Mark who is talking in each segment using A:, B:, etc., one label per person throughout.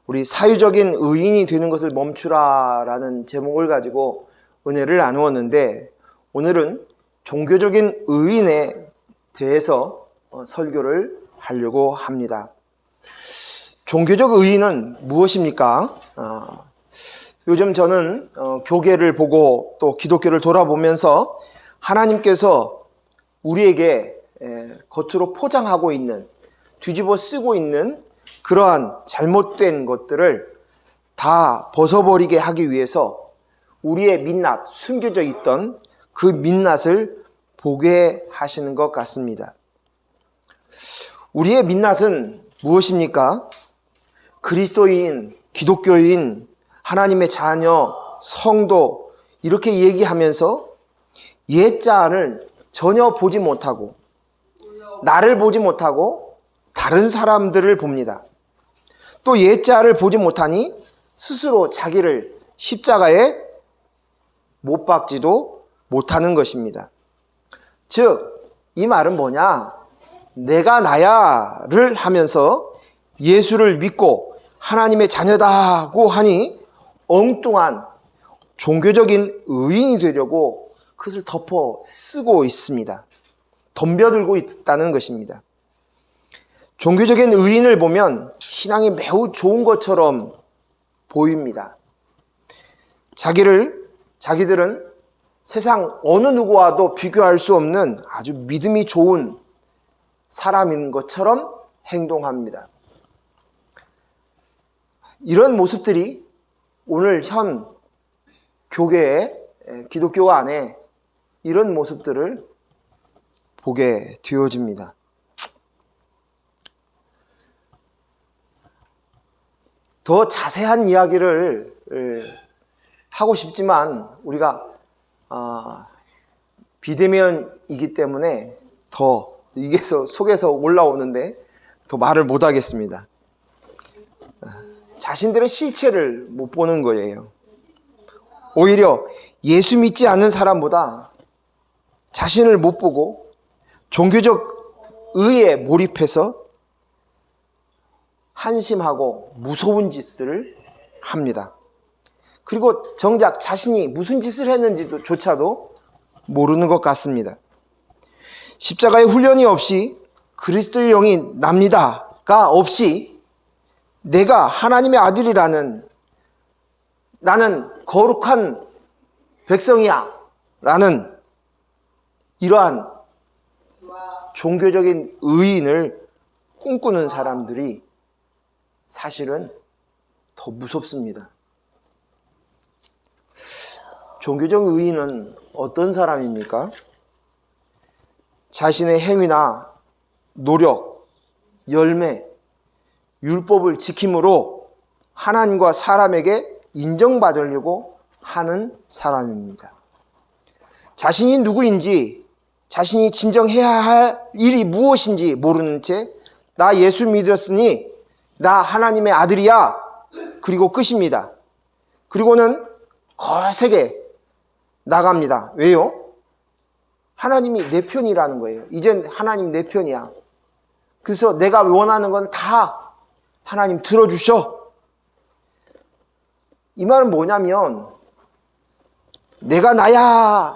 A: 우리 사유적인 의인이 되는 것을 멈추라라는 제목을 가지고 은혜를 나누었는데, 오늘은 종교적인 의인에 대해서 설교를 하려고 합니다. 종교적 의인은 무엇입니까? 요즘 저는 교계를 보고 또 기독교를 돌아보면서 하나님께서 우리에게 겉으로 포장하고 있는, 뒤집어 쓰고 있는 그러한 잘못된 것들을 다 벗어버리게 하기 위해서 우리의 민낯, 숨겨져 있던 그 민낯을 보게 하시는 것 같습니다. 우리의 민낯은 무엇입니까? 그리스도인, 기독교인, 하나님의 자녀, 성도 이렇게 얘기하면서 옛자를 전혀 보지 못하고, 나를 보지 못하고 다른 사람들을 봅니다. 또 옛자를 보지 못하니 스스로 자기를 십자가에 못 박지도 못하는 것입니다. 즉, 이 말은 뭐냐? 내가 나야를 하면서 예수를 믿고 하나님의 자녀다고 하니 엉뚱한 종교적인 의인이 되려고 그것을 덮어 쓰고 있습니다. 덤벼들고 있다는 것입니다. 종교적인 의인을 보면 신앙이 매우 좋은 것처럼 보입니다. 자기들은 세상 어느 누구와도 비교할 수 없는 아주 믿음이 좋은 사람인 것처럼 행동합니다. 이런 모습들이 오늘 현 교계에, 기독교 안에 이런 모습들을 보게 되어집니다. 더 자세한 이야기를 하고 싶지만 우리가 비대면이기 때문에 더 이게 속에서 올라오는데 더 말을 못 하겠습니다. 자신들의 실체를 못 보는 거예요. 오히려 예수 믿지 않는 사람보다 자신을 못 보고 종교적 의에 몰입해서 한심하고 무서운 짓을 합니다. 그리고 정작 자신이 무슨 짓을 했는지도 조차도 모르는 것 같습니다. 십자가의 훈련이 없이 그리스도의 영이 납니다가 없이 내가 하나님의 아들이라는, 나는 거룩한 백성이야 라는 이러한 종교적인 의인을 꿈꾸는 사람들이 사실은 더 무섭습니다. 종교적 의인은 어떤 사람입니까? 자신의 행위나 노력, 열매, 율법을 지킴으로 하나님과 사람에게 인정받으려고 하는 사람입니다. 자신이 누구인지, 자신이 진정해야 할 일이 무엇인지 모르는 채 나 예수 믿었으니 나 하나님의 아들이야, 그리고 끝입니다. 그리고는 거세게 나갑니다. 왜요? 하나님이 내 편이라는 거예요. 이젠 하나님 내 편이야. 그래서 내가 원하는 건 다 하나님 들어주셔. 이 말은 뭐냐면 내가 나야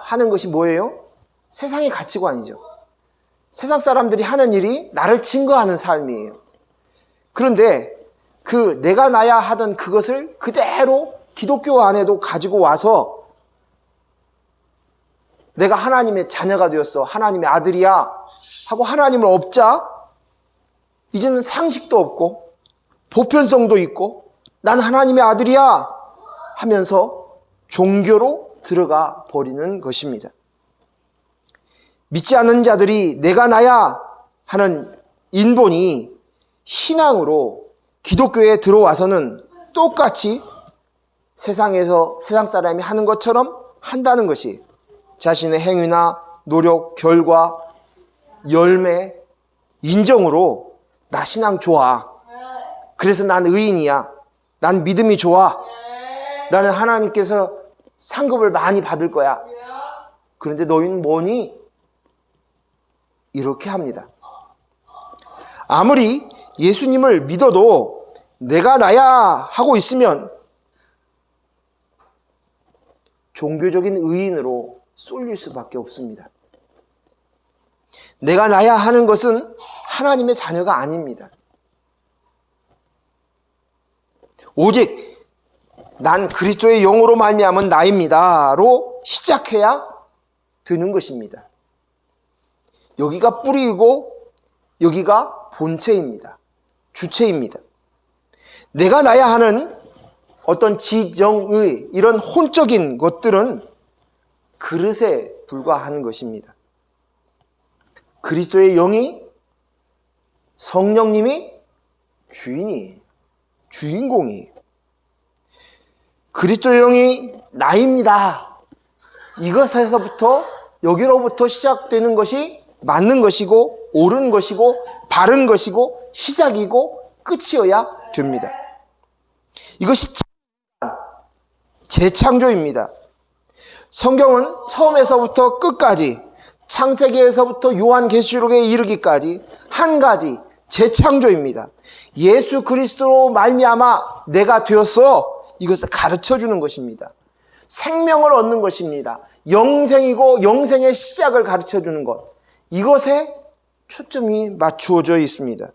A: 하는 것이 뭐예요? 세상의 가치관이죠. 세상 사람들이 하는 일이 나를 증거하는 삶이에요. 그런데 그 내가 나야 하던 그것을 그대로 기독교 안에도 가지고 와서 내가 하나님의 자녀가 되었어, 하나님의 아들이야 하고 하나님을 업자 이제는 상식도 없고 보편성도 있고 난 하나님의 아들이야 하면서 종교로 들어가 버리는 것입니다. 믿지 않는 자들이 내가 나야 하는 인본이 신앙으로 기독교에 들어와서는 똑같이 세상 사람이 하는 것처럼 한다는 것이 자신의 행위나 노력, 결과, 열매, 인정으로 나 신앙 좋아. 그래서 난 의인이야. 난 믿음이 좋아. 나는 하나님께서 상급을 많이 받을 거야. 그런데 너희는 뭐니? 이렇게 합니다. 아무리 예수님을 믿어도 내가 나야 하고 있으면 종교적인 의인으로 쏠릴 수밖에 없습니다. 내가 나야 하는 것은 하나님의 자녀가 아닙니다. 오직 난 그리스도의 영으로 말미암은 나입니다로 시작해야 되는 것입니다. 여기가 뿌리이고 여기가 본체입니다. 주체입니다. 내가 나야 하는 어떤 지정의 이런 혼적인 것들은 그릇에 불과한 것입니다. 그리스도의 영이 성령님이 주인이에요. 주인공이에요. 그리스도의 영이 나입니다. 이것에서부터 여기로부터 시작되는 것이 맞는 것이고 옳은 것이고 바른 것이고 시작이고 끝이어야 됩니다. 이것이 재창조입니다. 성경은 처음에서부터 끝까지 창세기에서부터 요한계시록에 이르기까지 한 가지 재창조입니다. 예수 그리스도로 말미암아 내가 되었어. 이것을 가르쳐주는 것입니다. 생명을 얻는 것입니다. 영생이고 영생의 시작을 가르쳐주는 것. 이것에 초점이 맞추어져 있습니다.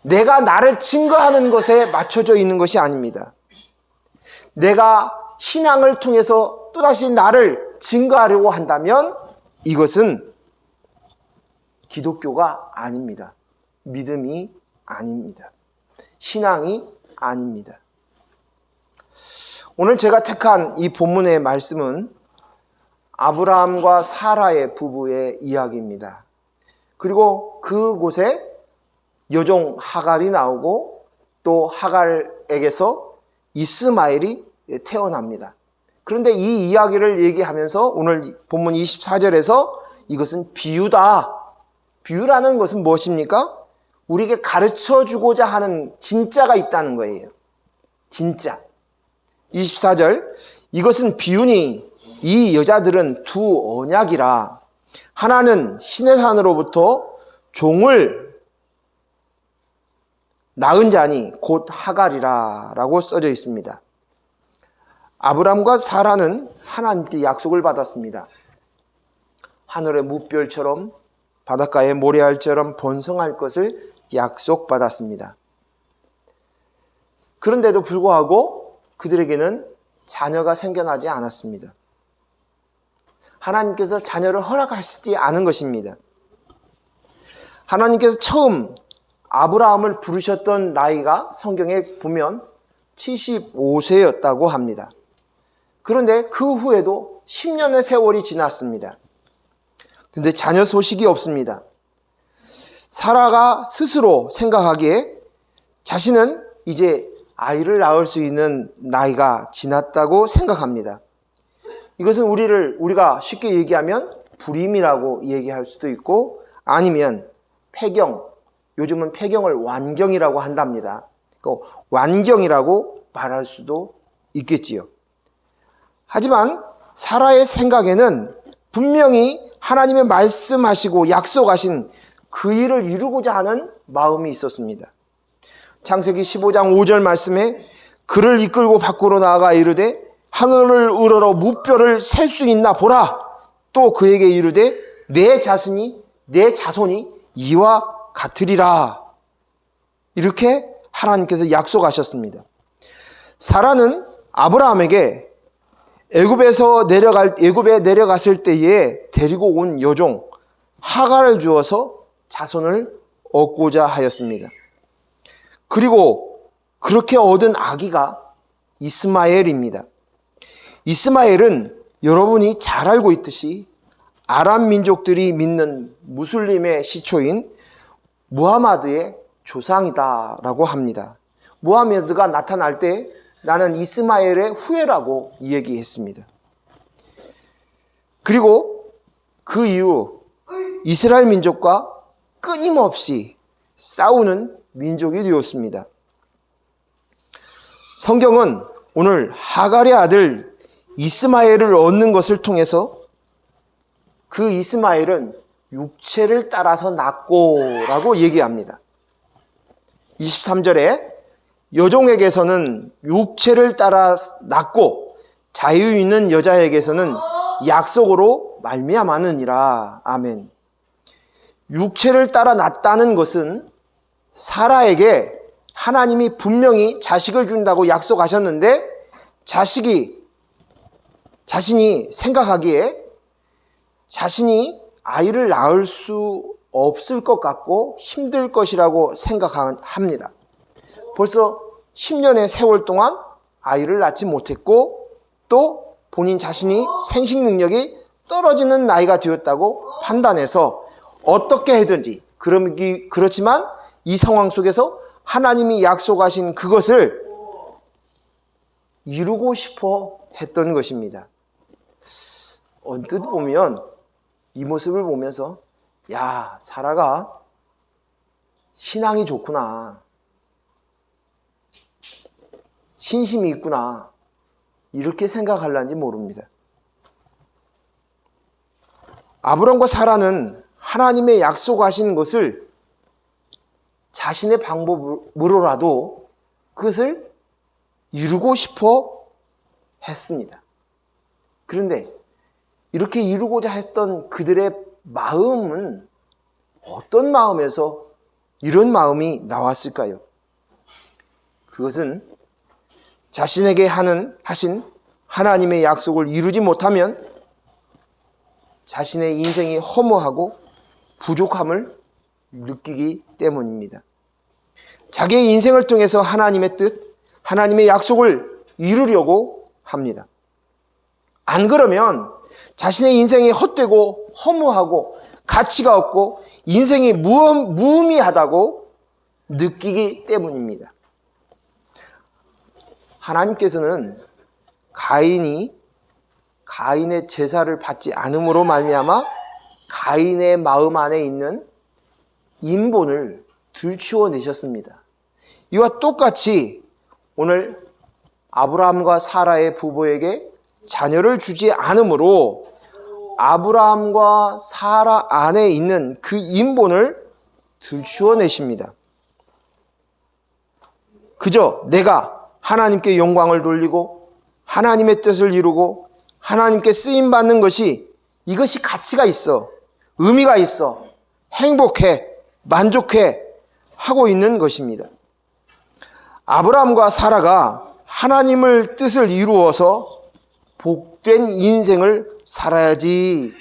A: 내가 나를 증거하는 것에 맞춰져 있는 것이 아닙니다. 내가 신앙을 통해서 또다시 나를 증거하려고 한다면 이것은 기독교가 아닙니다. 믿음이 아닙니다. 신앙이 아닙니다. 오늘 제가 택한 이 본문의 말씀은 아브라함과 사라의 부부의 이야기입니다. 그리고 그곳에 여종 하갈이 나오고 또 하갈에게서 이스마엘이 태어납니다. 그런데 이 이야기를 얘기하면서 오늘 본문 24절에서 이것은 비유다. 비유라는 것은 무엇입니까? 우리에게 가르쳐주고자 하는 진짜가 있다는 거예요. 진짜. 24절, 이것은 비유니 이 여자들은 두 언약이라. 하나는 신의 산으로부터 종을 낳은 자니 곧 하갈이라 라고 써져 있습니다. 아브람과 사라는 하나님께 약속을 받았습니다. 하늘의 무별처럼 바닷가의 모래알처럼 번성할 것을 약속받았습니다. 그런데도 불구하고 그들에게는 자녀가 생겨나지 않았습니다. 하나님께서 자녀를 허락하시지 않은 것입니다. 하나님께서 처음 아브라함을 부르셨던 나이가 성경에 보면 75세였다고 합니다. 그런데 그 후에도 10년의 세월이 지났습니다. 그런데 자녀 소식이 없습니다. 사라가 스스로 생각하기에 자신은 이제 아이를 낳을 수 있는 나이가 지났다고 생각합니다. 이것은 우리가 쉽게 얘기하면 불임이라고 얘기할 수도 있고 아니면 폐경, 요즘은 폐경을 완경이라고 한답니다. 완경이라고 말할 수도 있겠지요. 하지만 사라의 생각에는 분명히 하나님의 말씀하시고 약속하신 그 일을 이루고자 하는 마음이 있었습니다. 창세기 15장 5절 말씀에 그를 이끌고 밖으로 나아가 이르되 하늘을 우러러 무뼈를 셀 수 있나 보라. 또 그에게 이르되 내 자손이 이와 같으리라. 이렇게 하나님께서 약속하셨습니다. 사라는 아브라함에게 애굽에 내려갔을 때에 데리고 온 여종 하갈을 주어서 자손을 얻고자 하였습니다. 그리고 그렇게 얻은 아기가 이스마엘입니다. 이스마엘은 여러분이 잘 알고 있듯이 아람 민족들이 믿는 무슬림의 시초인 무하마드의 조상이다라고 합니다. 무하마드가 나타날 때 나는 이스마엘의 후예라고 얘기했습니다. 그리고 그 이후 이스라엘 민족과 끊임없이 싸우는 민족이 되었습니다. 성경은 오늘 하갈의 아들 이스마엘을 얻는 것을 통해서 그 이스마엘은 육체를 따라서 낳고라고 얘기합니다. 23절에 여종에게서는 육체를 따라 낳고 자유 있는 여자에게서는 약속으로 말미암았느니라. 아멘. 육체를 따라 낳았다는 것은 사라에게 하나님이 분명히 자식을 준다고 약속하셨는데 자신이 생각하기에 자신이 아이를 낳을 수 없을 것 같고 힘들 것이라고 생각합니다. 벌써 10년의 세월 동안 아이를 낳지 못했고 또 본인 자신이 생식 능력이 떨어지는 나이가 되었다고 판단해서 어떻게 해든지 그렇지만 이 상황 속에서 하나님이 약속하신 그것을 이루고 싶어 했던 것입니다. 언뜻 보면 이 모습을 보면서 야, 사라가 신앙이 좋구나, 신심이 있구나, 이렇게 생각할런지 모릅니다. 아브람과 사라는 하나님의 약속하신 것을 자신의 방법으로라도 그것을 이루고 싶어 했습니다. 그런데 이렇게 이루고자 했던 그들의 마음은 어떤 마음에서 이런 마음이 나왔을까요? 그것은 자신에게 하신 하나님의 약속을 이루지 못하면 자신의 인생이 허무하고 부족함을 느끼기 때문입니다. 자기의 인생을 통해서 하나님의 뜻, 하나님의 약속을 이루려고 합니다. 안 그러면 자신의 인생이 헛되고 허무하고 가치가 없고 인생이 무의미하다고 느끼기 때문입니다. 하나님께서는 가인의 제사를 받지 않음으로 말미암아 가인의 마음 안에 있는 인본을 들추어내셨습니다. 이와 똑같이 오늘 아브라함과 사라의 부부에게 자녀를 주지 않으므로 아브라함과 사라 안에 있는 그 인본을 들추어내십니다. 그저 내가 하나님께 영광을 돌리고 하나님의 뜻을 이루고 하나님께 쓰임받는 이것이 가치가 있어, 의미가 있어, 행복해, 만족해 하고 있는 것입니다. 아브라함과 사라가 하나님의 뜻을 이루어서 복된 인생을 살아야지,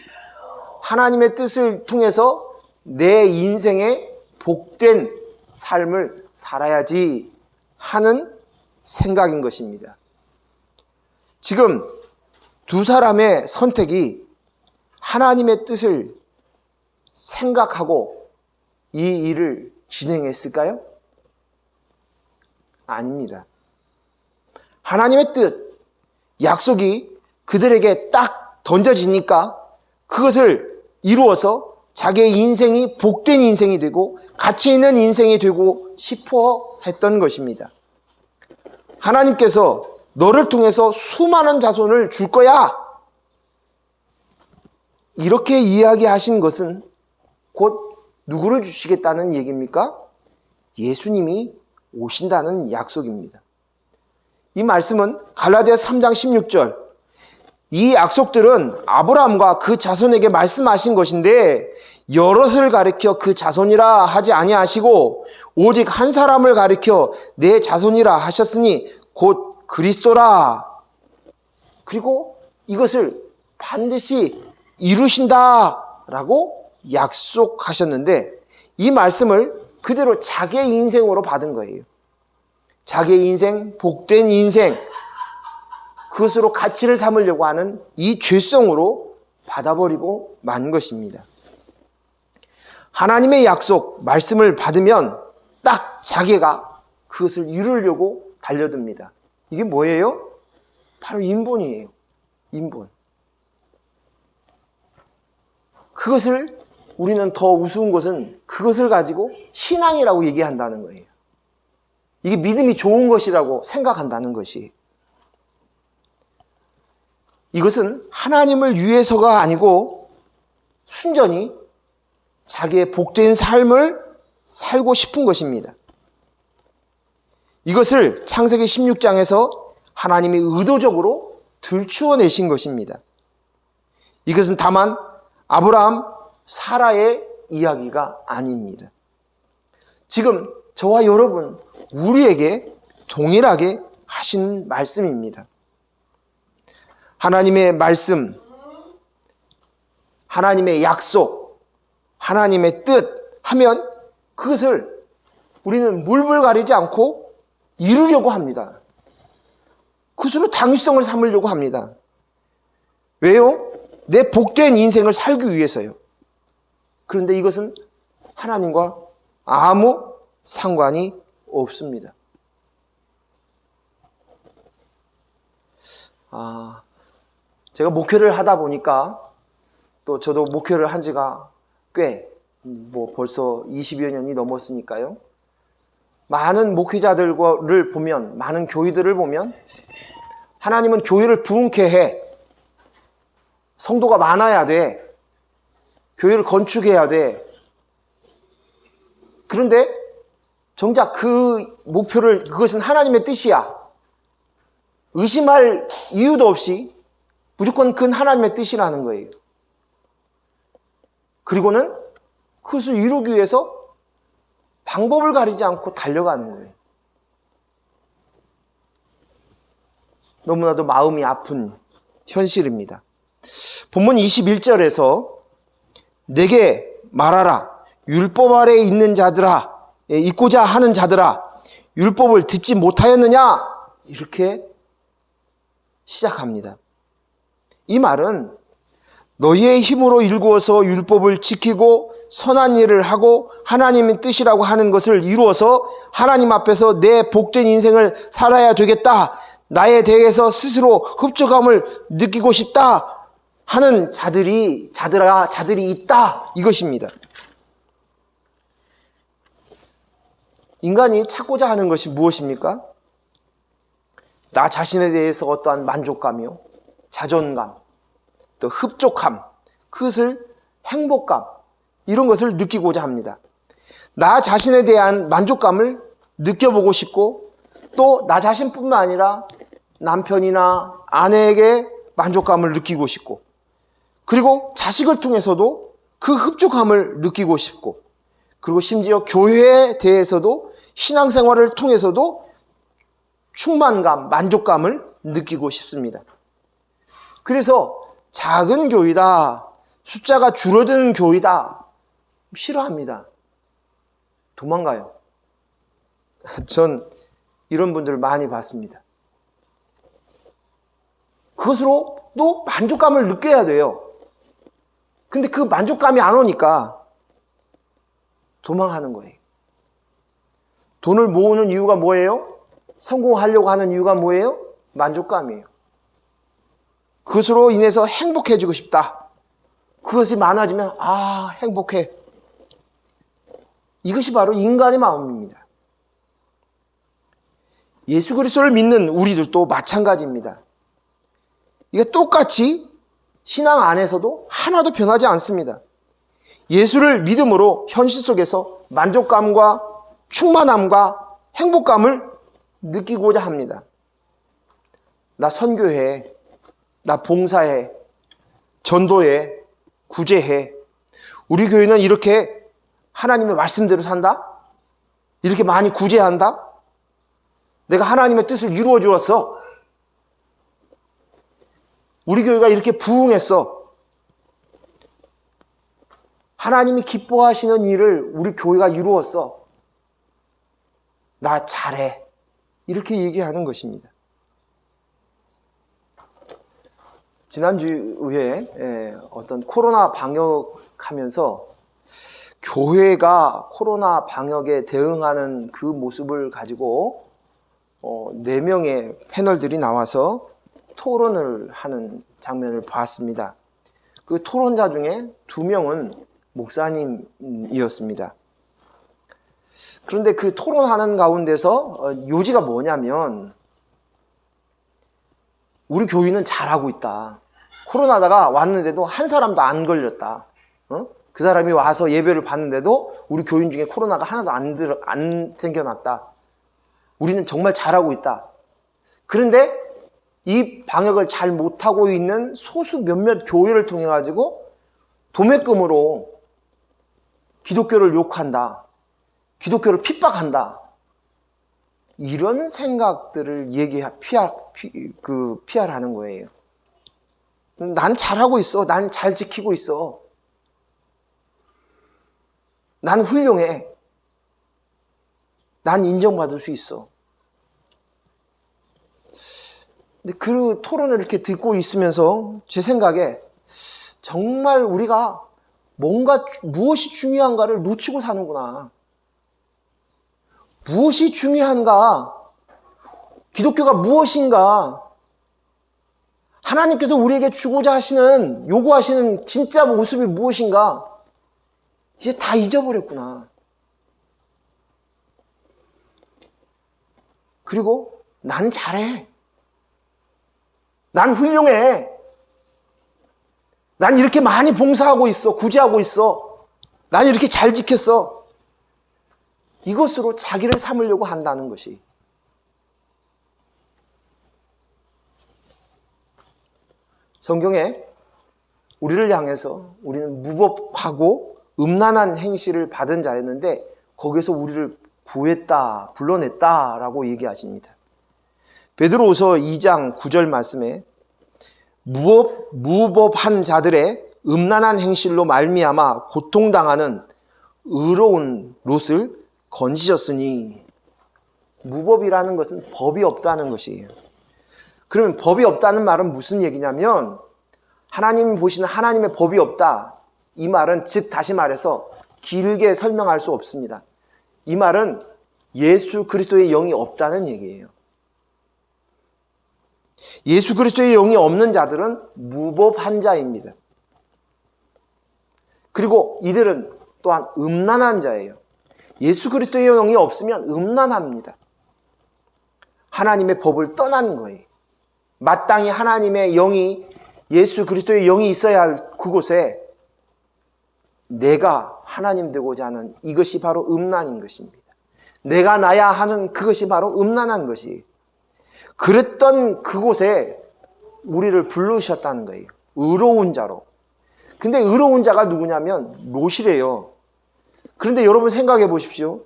A: 하나님의 뜻을 통해서 내 인생에 복된 삶을 살아야지 하는 생각인 것입니다. 지금 두 사람의 선택이 하나님의 뜻을 생각하고 이 일을 진행했을까요? 아닙니다. 하나님의 뜻, 약속이 그들에게 딱 던져지니까 그것을 이루어서 자기의 인생이 복된 인생이 되고 가치 있는 인생이 되고 싶어 했던 것입니다. 하나님께서 너를 통해서 수많은 자손을 줄 거야, 이렇게 이야기하신 것은 곧 누구를 주시겠다는 얘기입니까? 예수님이 오신다는 약속입니다. 이 말씀은 갈라디아 3장 16절, 이 약속들은 아브라함과 그 자손에게 말씀하신 것인데 여럿을 가리켜 그 자손이라 하지 아니하시고 오직 한 사람을 가리켜 내 자손이라 하셨으니 곧 그리스도라. 그리고 이것을 반드시 이루신다라고 약속하셨는데 이 말씀을 그대로 자기의 인생으로 받은 거예요. 자기의 인생, 복된 인생, 그것으로 가치를 삼으려고 하는 이 죄성으로 받아버리고 만 것입니다. 하나님의 약속, 말씀을 받으면 딱 자기가 그것을 이루려고 달려듭니다. 이게 뭐예요? 바로 인본이에요. 인본. 그것을 우리는 더 우스운 것은 그것을 가지고 신앙이라고 얘기한다는 거예요. 이게 믿음이 좋은 것이라고 생각한다는 것이. 이것은 하나님을 위해서가 아니고 순전히 자기의 복된 삶을 살고 싶은 것입니다. 이것을 창세기 16장에서 하나님이 의도적으로 들추어내신 것입니다. 이것은 다만 아브라함, 사라의 이야기가 아닙니다. 지금 저와 여러분, 우리에게 동일하게 하시는 말씀입니다. 하나님의 말씀, 하나님의 약속, 하나님의 뜻 하면 그것을 우리는 물불 가리지 않고 이루려고 합니다. 그것으로 당위성을 삼으려고 합니다. 왜요? 내 복된 인생을 살기 위해서요. 그런데 이것은 하나님과 아무 상관이 없습니다. 제가 목회를 하다 보니까 또 저도 목회를 한 지가 꽤 벌써 20여 년이 넘었으니까요. 많은 목회자들을 보면, 많은 교회들을 보면 하나님은 교회를 부흥케 해. 성도가 많아야 돼. 교회를 건축해야 돼. 그런데 정작 그 목표를, 그것은 하나님의 뜻이야. 의심할 이유도 없이 무조건 그건 하나님의 뜻이라는 거예요. 그리고는 그것을 이루기 위해서 방법을 가리지 않고 달려가는 거예요. 너무나도 마음이 아픈 현실입니다. 본문 21절에서 내게 말하라. 율법 아래에 있는 자들아, 있고자 하는 자들아, 율법을 듣지 못하였느냐? 이렇게 시작합니다. 이 말은 너희의 힘으로 일구어서 율법을 지키고 선한 일을 하고 하나님의 뜻이라고 하는 것을 이루어서 하나님 앞에서 내 복된 인생을 살아야 되겠다. 나에 대해서 스스로 흡족함을 느끼고 싶다 하는 자들이 있다. 이것입니다. 인간이 찾고자 하는 것이 무엇입니까? 나 자신에 대해서 어떠한 만족감이요, 자존감, 또 흡족함, 그것을 행복감, 이런 것을 느끼고자 합니다. 나 자신에 대한 만족감을 느껴보고 싶고, 또 나 자신뿐만 아니라 남편이나 아내에게 만족감을 느끼고 싶고, 그리고 자식을 통해서도 그 흡족함을 느끼고 싶고, 그리고 심지어 교회에 대해서도 신앙생활을 통해서도 충만감, 만족감을 느끼고 싶습니다. 그래서 작은 교회다, 숫자가 줄어드는 교회다, 싫어합니다. 도망가요. 전 이런 분들을 많이 봤습니다. 그것으로 또 만족감을 느껴야 돼요. 근데 그 만족감이 안 오니까 도망하는 거예요. 돈을 모으는 이유가 뭐예요? 성공하려고 하는 이유가 뭐예요? 만족감이에요. 그것으로 인해서 행복해지고 싶다. 그것이 많아지면 행복해. 이것이 바로 인간의 마음입니다. 예수 그리스도를 믿는 우리들도 마찬가지입니다. 이게 똑같이 신앙 안에서도 하나도 변하지 않습니다. 예수를 믿음으로 현실 속에서 만족감과 충만함과 행복감을 느끼고자 합니다. 나 선교해, 나 봉사해, 전도해, 구제해. 우리 교회는 이렇게 하나님의 말씀대로 산다? 이렇게 많이 구제한다? 내가 하나님의 뜻을 이루어 주었어. 우리 교회가 이렇게 부흥했어. 하나님이 기뻐하시는 일을 우리 교회가 이루었어. 나 잘해. 이렇게 얘기하는 것입니다. 지난주에 어떤 코로나 방역하면서 교회가 코로나 방역에 대응하는 그 모습을 가지고 4명의 패널들이 나와서 토론을 하는 장면을 봤습니다. 그 토론자 중에 2명은 목사님이었습니다. 그런데 그 토론하는 가운데서 요지가 뭐냐면, 우리 교회는 잘하고 있다. 코로나다가 왔는데도 한 사람도 안 걸렸다. 그 사람이 와서 예배를 받는데도 우리 교인 중에 코로나가 하나도 안 생겨났다. 우리는 정말 잘하고 있다. 그런데 이 방역을 잘 못하고 있는 소수 몇몇 교회를 통해 가지고 도매금으로 기독교를 욕한다. 기독교를 핍박한다. 이런 생각들을 피하라는 거예요. 난 잘하고 있어. 난 잘 지키고 있어. 난 훌륭해. 난 인정받을 수 있어. 근데 그 토론을 이렇게 듣고 있으면서 제 생각에 정말 우리가 무엇이 중요한가를 놓치고 사는구나. 무엇이 중요한가? 기독교가 무엇인가? 하나님께서 우리에게 주고자 하시는, 요구하시는 진짜 모습이 무엇인가? 이제 다 잊어버렸구나. 그리고 난 잘해. 난 훌륭해. 난 이렇게 많이 봉사하고 있어. 구제하고 있어. 난 이렇게 잘 지켰어. 이것으로 자기를 삼으려고 한다는 것이. 성경에 우리를 향해서 우리는 무법하고 음란한 행실을 받은 자였는데 거기에서 우리를 구했다, 불러냈다라고 얘기하십니다. 베드로후서 2장 9절 말씀에 무법한 자들의 음란한 행실로 말미암아 고통당하는 의로운 롯을 건지셨으니, 무법이라는 것은 법이 없다는 것이에요. 그러면 법이 없다는 말은 무슨 얘기냐면 하나님이 보시는 하나님의 법이 없다. 이 말은 즉 다시 말해서 길게 설명할 수 없습니다. 이 말은 예수 그리스도의 영이 없다는 얘기예요. 예수 그리스도의 영이 없는 자들은 무법한 자입니다. 그리고 이들은 또한 음란한 자예요. 예수 그리스도의 영이 없으면 음란합니다. 하나님의 법을 떠난 거예요. 마땅히 하나님의 영이, 예수 그리스도의 영이 있어야 할 그곳에 내가 하나님 되고자 하는 이것이 바로 음란인 것입니다. 내가 나야 하는 그것이 바로 음란한 것이에요. 그랬던 그곳에 우리를 부르셨다는 거예요. 의로운 자로. 근데 의로운 자가 누구냐면 롯이래요. 그런데 여러분 생각해 보십시오.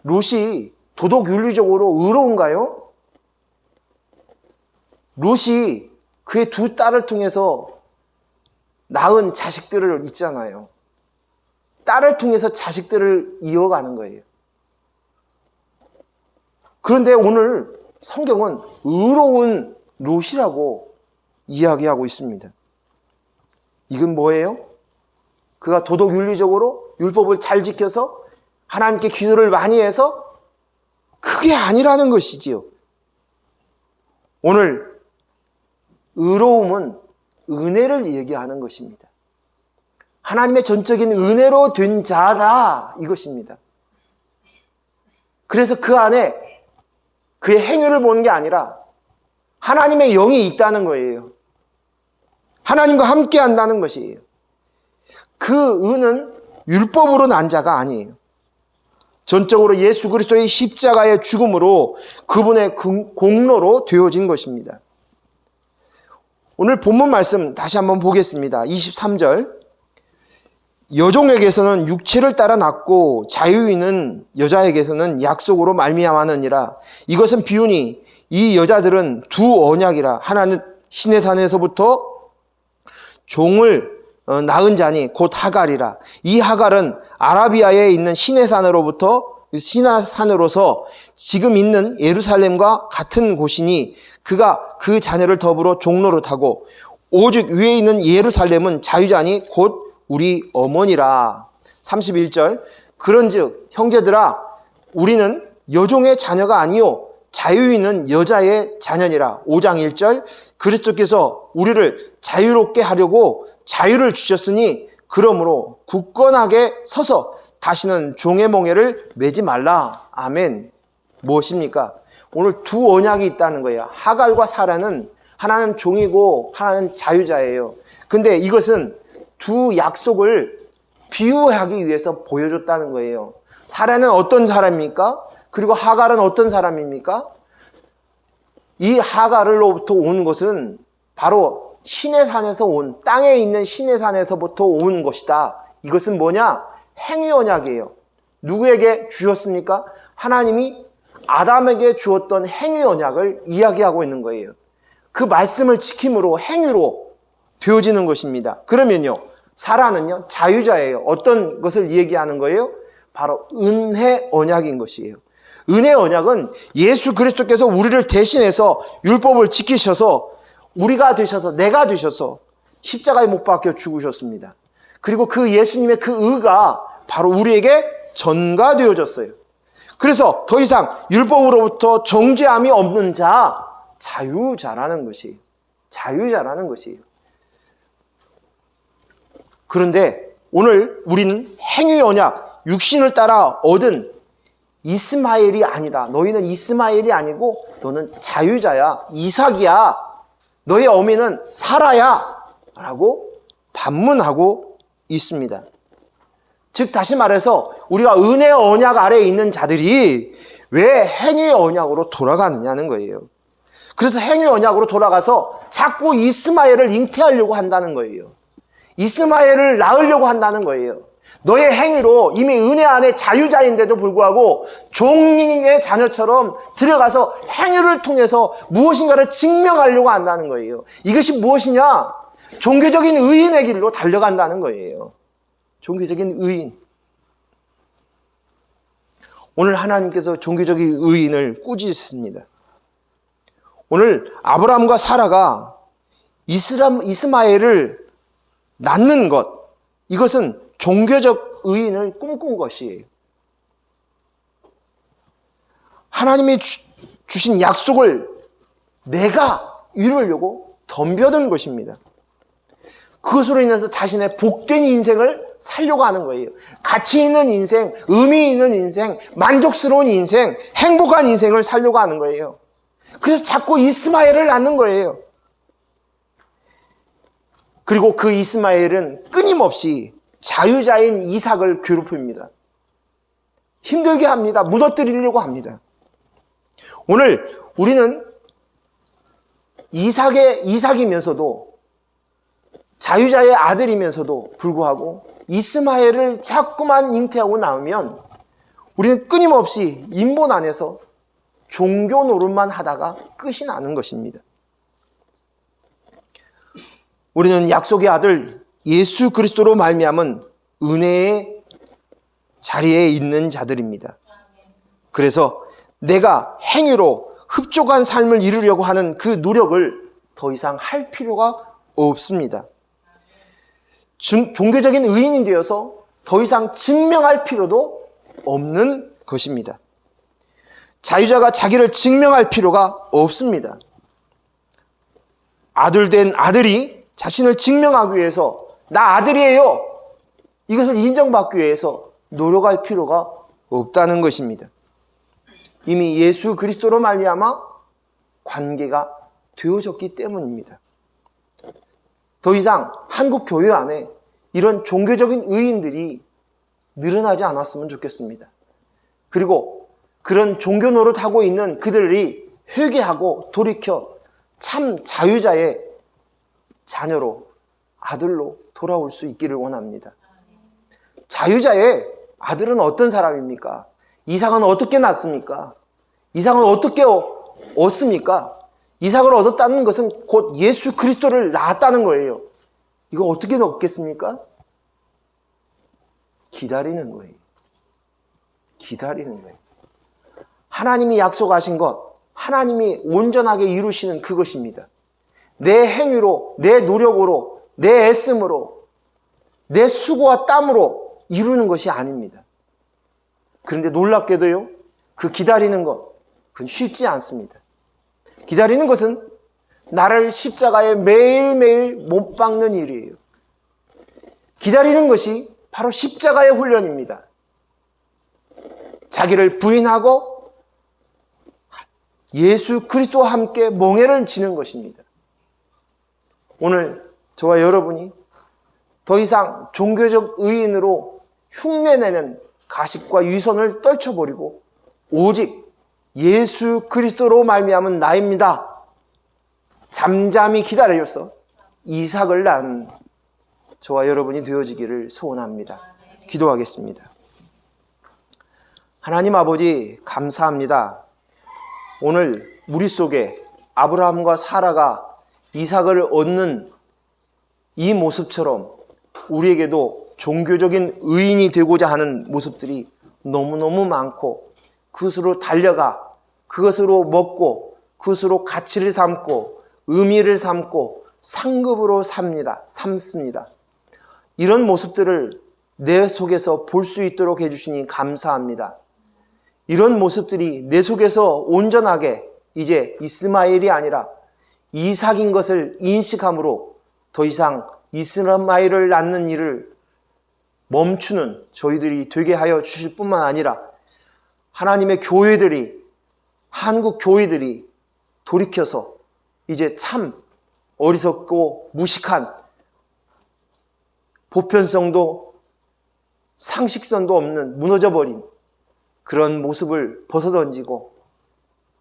A: 롯이 도덕 윤리적으로 의로운가요? 롯이 그의 두 딸을 통해서 낳은 자식들을 있잖아요. 딸을 통해서 자식들을 이어가는 거예요. 그런데 오늘 성경은 의로운 롯이라고 이야기하고 있습니다. 이건 뭐예요? 그가 도덕 윤리적으로 율법을 잘 지켜서 하나님께 기도를 많이 해서 그게 아니라는 것이지요. 오늘 의로움은 은혜를 얘기하는 것입니다. 하나님의 전적인 은혜로 된 자다, 이것입니다. 그래서 그 안에 그의 행위를 보는 게 아니라 하나님의 영이 있다는 거예요. 하나님과 함께 한다는 것이에요. 그 은은 율법으로 난 자가 아니에요. 전적으로 예수 그리스도의 십자가의 죽음으로 그분의 공로로 되어진 것입니다. 오늘 본문 말씀 다시 한번 보겠습니다. 23절. 여종에게서는 육체를 따라 낳고 자유인은 여자에게서는 약속으로 말미암았느니라. 이것은 비유니 이 여자들은 두 언약이라. 하나는 시내산에서부터 종을 낳은 자니 곧 하갈이라. 이 하갈은 아라비아에 있는 시내산으로서 지금 있는 예루살렘과 같은 곳이니 그가 그 자녀를 더불어 종로로 타고 오직 위에 있는 예루살렘은 자유자니 곧 우리 어머니라. 31절. 그런즉 형제들아 우리는 여종의 자녀가 아니요 자유인은 여자의 자녀니라. 5장 1절. 그리스도께서 우리를 자유롭게 하려고 자유를 주셨으니 그러므로 굳건하게 서서 다시는 종의 몽에를 매지 말라. 아멘. 무엇입니까? 오늘 두 언약이 있다는 거예요. 하갈과 사라는 하나는 종이고 하나는 자유자예요. 근데 이것은 두 약속을 비유하기 위해서 보여줬다는 거예요. 사라는 어떤 사람입니까? 그리고 하갈은 어떤 사람입니까? 이 하갈로부터 온 것은 바로 신의 산에서 온, 땅에 있는 신의 산에서부터 온 것이다. 이것은 뭐냐? 행위 언약이에요. 누구에게 주셨습니까? 하나님이 아담에게 주었던 행위 언약을 이야기하고 있는 거예요. 그 말씀을 지킴으로 행위로 되어지는 것입니다. 그러면요, 사라는요, 자유자예요. 어떤 것을 얘기하는 거예요? 바로 은혜 언약인 것이에요. 은혜 언약은 예수 그리스도께서 우리를 대신해서 율법을 지키셔서 우리가 되셔서, 내가 되셔서 십자가에 못 박혀 죽으셨습니다. 그리고 그 예수님의 그 의가 바로 우리에게 전가되어졌어요. 그래서 더 이상 율법으로부터 정죄함이 없는 자, 자유자라는 것이에요. 자유자라는 것이에요. 그런데 오늘 우리는 행위 언약, 육신을 따라 얻은 이스마엘이 아니다. 너희는 이스마엘이 아니고 너는 자유자야. 이삭이야. 너의 어미는 사라야. 라고 반문하고 있습니다. 즉 다시 말해서 우리가 은혜의 언약 아래에 있는 자들이 왜 행위의 언약으로 돌아가느냐는 거예요. 그래서 행위의 언약으로 돌아가서 자꾸 이스마엘을 잉태하려고 한다는 거예요. 이스마엘을 낳으려고 한다는 거예요. 너의 행위로 이미 은혜 안에 자유자인데도 불구하고 종의 자녀처럼 들어가서 행위를 통해서 무엇인가를 증명하려고 한다는 거예요. 이것이 무엇이냐? 종교적인 의인의 길로 달려간다는 거예요. 종교적인 의인. 오늘 하나님께서 종교적인 의인을 꾸짖습니다. 오늘 아브라함과 사라가 이스마엘을 낳는 것, 이것은 종교적 의인을 꿈꾼 것이에요. 하나님이 주신 약속을 내가 이루려고 덤벼든 것입니다. 그것으로 인해서 자신의 복된 인생을 살려고 하는 거예요. 가치 있는 인생, 의미 있는 인생, 만족스러운 인생, 행복한 인생을 살려고 하는 거예요. 그래서 자꾸 이스마엘을 낳는 거예요. 그리고 그 이스마엘은 끊임없이 자유자인 이삭을 괴롭힙니다. 힘들게 합니다. 무너뜨리려고 합니다. 오늘 우리는 이삭이면서도 자유자의 아들이면서도 불구하고 이스마엘을 자꾸만 잉태하고 나오면 우리는 끊임없이 인본 안에서 종교 노릇만 하다가 끝이 나는 것입니다. 우리는 약속의 아들 예수 그리스도로 말미암은 은혜의 자리에 있는 자들입니다. 그래서 내가 행위로 흡족한 삶을 이루려고 하는 그 노력을 더 이상 할 필요가 없습니다. 종교적인 의인이 되어서 더 이상 증명할 필요도 없는 것입니다. 자유자가 자기를 증명할 필요가 없습니다. 아들 된 아들이 자신을 증명하기 위해서 나 아들이에요. 이것을 인정받기 위해서 노력할 필요가 없다는 것입니다. 이미 예수 그리스도로 말미암아 관계가 되어졌기 때문입니다. 더 이상 한국 교회 안에 이런 종교적인 의인들이 늘어나지 않았으면 좋겠습니다. 그리고 그런 종교 노릇하고 있는 그들이 회개하고 돌이켜 참 자유자의 자녀로, 아들로 돌아올 수 있기를 원합니다. 자유자의 아들은 어떤 사람입니까? 이삭은 어떻게 낳습니까? 이삭은 어떻게 얻습니까? 이삭을 얻었다는 것은 곧 예수 그리스도를 낳았다는 거예요. 이거 어떻게 얻겠습니까? 기다리는 거예요. 기다리는 거예요. 하나님이 약속하신 것, 하나님이 온전하게 이루시는 그것입니다. 내 행위로, 내 노력으로, 내 애씀으로, 내 수고와 땀으로 이루는 것이 아닙니다. 그런데 놀랍게도요, 그 기다리는 것, 그건 쉽지 않습니다. 기다리는 것은 나를 십자가에 매일매일 못 박는 일이에요. 기다리는 것이 바로 십자가의 훈련입니다. 자기를 부인하고 예수 그리스도와 함께 멍에를 지는 것입니다. 오늘 저와 여러분이 더 이상 종교적 의인으로 흉내내는 가식과 위선을 떨쳐버리고 오직 예수 그리스도로 말미암은 나입니다. 잠잠히 기다려서 이삭을 낳은 저와 여러분이 되어지기를 소원합니다. 기도하겠습니다. 하나님 아버지, 감사합니다. 오늘 우리 속에 아브라함과 사라가 이삭을 얻는 이 모습처럼 우리에게도 종교적인 의인이 되고자 하는 모습들이 너무너무 많고, 그것으로 달려가 그것으로 먹고 그것으로 가치를 삼고 의미를 삼고 상급으로 삼습니다. 이런 모습들을 내 속에서 볼 수 있도록 해주시니 감사합니다. 이런 모습들이 내 속에서 온전하게 이제 이스마엘이 아니라 이삭인 것을 인식함으로 더 이상 이스마엘을 낳는 일을 멈추는 저희들이 되게 하여 주실 뿐만 아니라 하나님의 교회들이, 한국 교회들이 돌이켜서 이제 참 어리석고 무식한, 보편성도 상식선도 없는 무너져버린 그런 모습을 벗어던지고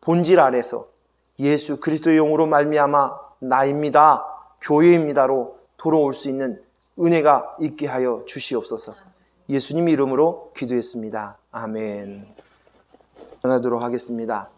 A: 본질 아래서 예수 그리스도의 영으로 말미암아 나입니다, 교회입니다로 돌아올 수 있는 은혜가 있게 하여 주시옵소서. 예수님 이름으로 기도했습니다. 아멘. 전하도록 하겠습니다.